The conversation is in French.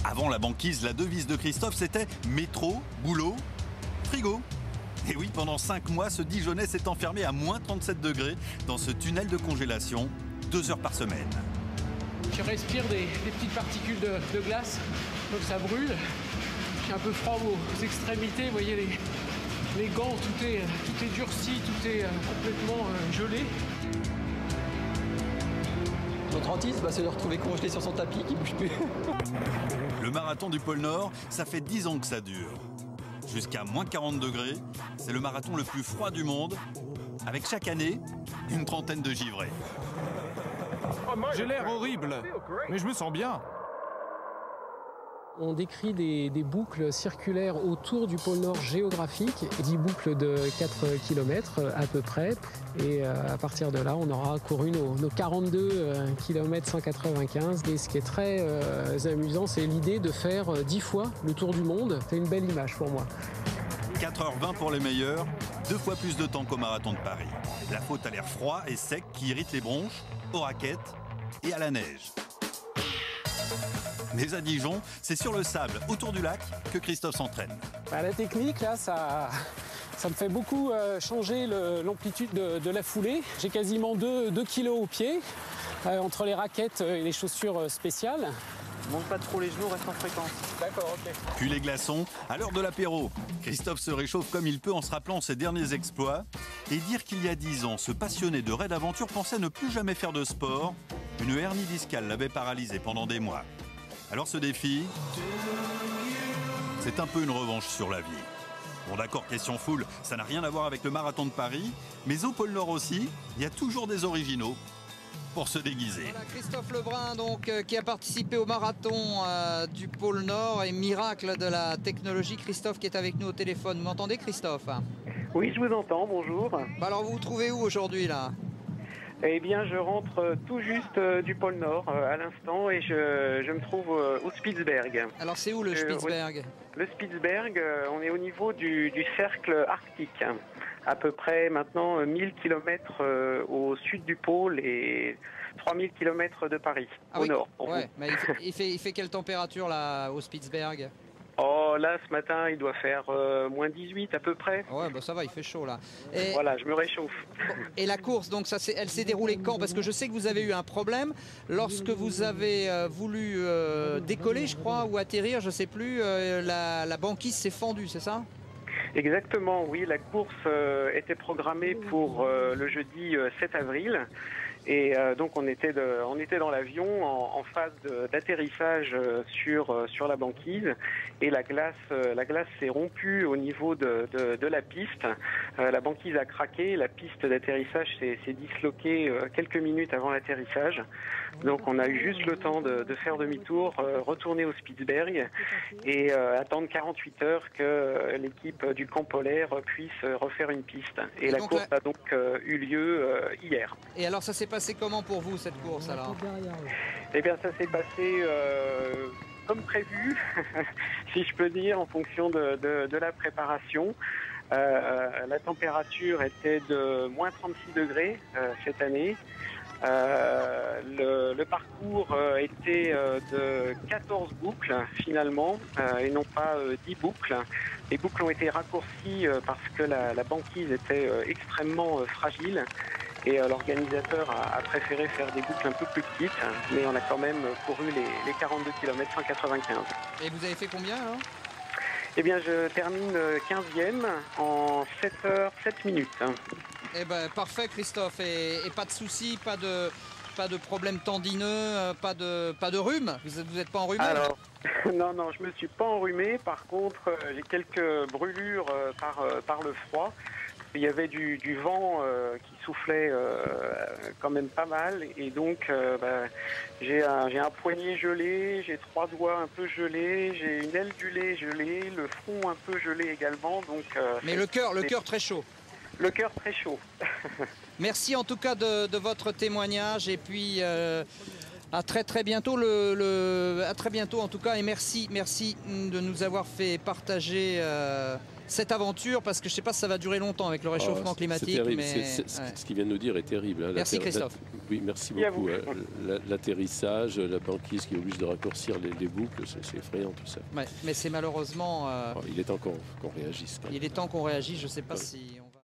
Avant la banquise, la devise de Christophe, c'était métro, boulot, frigo. Et oui, pendant 5 mois, ce Dijonnais s'est enfermé à moins 37 degrés dans ce tunnel de congélation, 2 heures par semaine. Je respire des petites particules de glace, donc ça brûle. J'ai un peu froid aux extrémités, vous voyez les gants, tout est durci, tout est complètement gelé. Notre hantise, c'est de le retrouver congelé sur son tapis qui bouge plus. Le marathon du pôle Nord, ça fait 10 ans que ça dure. Jusqu'à moins 40 degrés, c'est le marathon le plus froid du monde, avec chaque année une trentaine de givrés. J'ai l'air horrible, mais je me sens bien. On décrit des boucles circulaires autour du pôle Nord géographique, 10 boucles de 4 km à peu près. Et à partir de là, on aura couru nos 42 km 195. Et ce qui est très amusant, c'est l'idée de faire 10 fois le tour du monde. C'est une belle image pour moi. 4h20 pour les meilleurs, 2 fois plus de temps qu'au marathon de Paris. La faute à l'air froid et sec qui irrite les bronches, aux raquettes et à la neige. Mais à Dijon, c'est sur le sable, autour du lac, que Christophe s'entraîne. La technique, là, ça me fait beaucoup changer l'amplitude de la foulée. J'ai quasiment 2 kilos au pied, entre les raquettes et les chaussures spéciales. Monte pas trop les genoux, reste en fréquence. D'accord, ok. Puis les glaçons, à l'heure de l'apéro. Christophe se réchauffe comme il peut en se rappelant ses derniers exploits. Et dire qu'il y a 10 ans, ce passionné de raid aventure pensait ne plus jamais faire de sport. Une hernie discale l'avait paralysé pendant des mois. Alors ce défi, c'est un peu une revanche sur la vie. Bon d'accord, question foule, ça n'a rien à voir avec le marathon de Paris, mais au pôle Nord aussi, il y a toujours des originaux pour se déguiser. Voilà, Christophe Lebrun, donc, qui a participé au marathon du pôle Nord et miracle de la technologie. Christophe qui est avec nous au téléphone. Vous m'entendez, Christophe? Oui, je vous entends, bonjour. Bah alors vous vous trouvez où aujourd'hui là? Eh bien, je rentre tout juste du pôle Nord à l'instant et je me trouve au Spitzberg. Alors c'est où le Spitzberg? Le Spitzberg, on est au niveau du cercle arctique. À peu près maintenant 1000 km au sud du pôle et 3000 km de Paris, au nord. Ouais, mais il fait quelle température là au Spitzberg? Oh, là, ce matin, il doit faire moins 18 à peu près. Ouais, bah ça va, il fait chaud là. Et... Voilà, je me réchauffe. Et la course, donc, elle s'est déroulée quand? Parce que je sais que vous avez eu un problème lorsque vous avez voulu décoller, je crois, ou atterrir, je sais plus, la banquise s'est fendue, c'est ça? Exactement, oui, la course était programmée pour le jeudi 7 avril. Et donc on était dans l'avion en phase d'atterrissage sur la banquise et la glace s'est rompue au niveau de la piste. La banquise a craqué, la piste d'atterrissage s'est disloquée quelques minutes avant l'atterrissage. Donc on a eu juste le temps de faire demi-tour, retourner au Spitzberg et attendre 48 heures que l'équipe du camp polaire puisse refaire une piste. Et la course a donc eu lieu hier. Et alors ça s'est passé comment pour vous cette course alors? Eh bien ça s'est passé comme prévu, si je peux dire, en fonction de la préparation. La température était de moins 36 degrés cette année. Le parcours était de 14 boucles finalement et non pas 10 boucles. Les boucles ont été raccourcies parce que la banquise était extrêmement fragile et l'organisateur a préféré faire des boucles un peu plus petites, mais on a quand même couru les 42 km 195. Et vous avez fait combien alors? Eh bien je termine 15e en 7 heures 7 minutes. Eh ben parfait Christophe, et pas de soucis, pas de problème tendineux, pas de rhume. Vous êtes pas enrhumé? Alors non, je me suis pas enrhumé. Par contre, j'ai quelques brûlures par le froid. Il y avait du vent qui soufflait quand même pas mal et donc j'ai un poignet gelé, j'ai 3 doigts un peu gelés, j'ai une aile du lait gelée, le front un peu gelé également. Donc, mais le cœur très chaud. Le cœur très chaud. Merci en tout cas de votre témoignage et puis À très bientôt, à très bientôt en tout cas, et merci de nous avoir fait partager cette aventure, parce que je ne sais pas si ça va durer longtemps avec le réchauffement climatique. Terrible. Mais ce qu'il vient de nous dire est terrible. Hein. Merci Christophe. Oui, merci beaucoup. L'atterrissage, la banquise qui oblige de raccourcir les boucles, c'est effrayant tout ça. Ouais, mais c'est malheureusement... Il est temps qu'on réagisse. Il est temps qu'on réagisse, je ne sais pas si on va...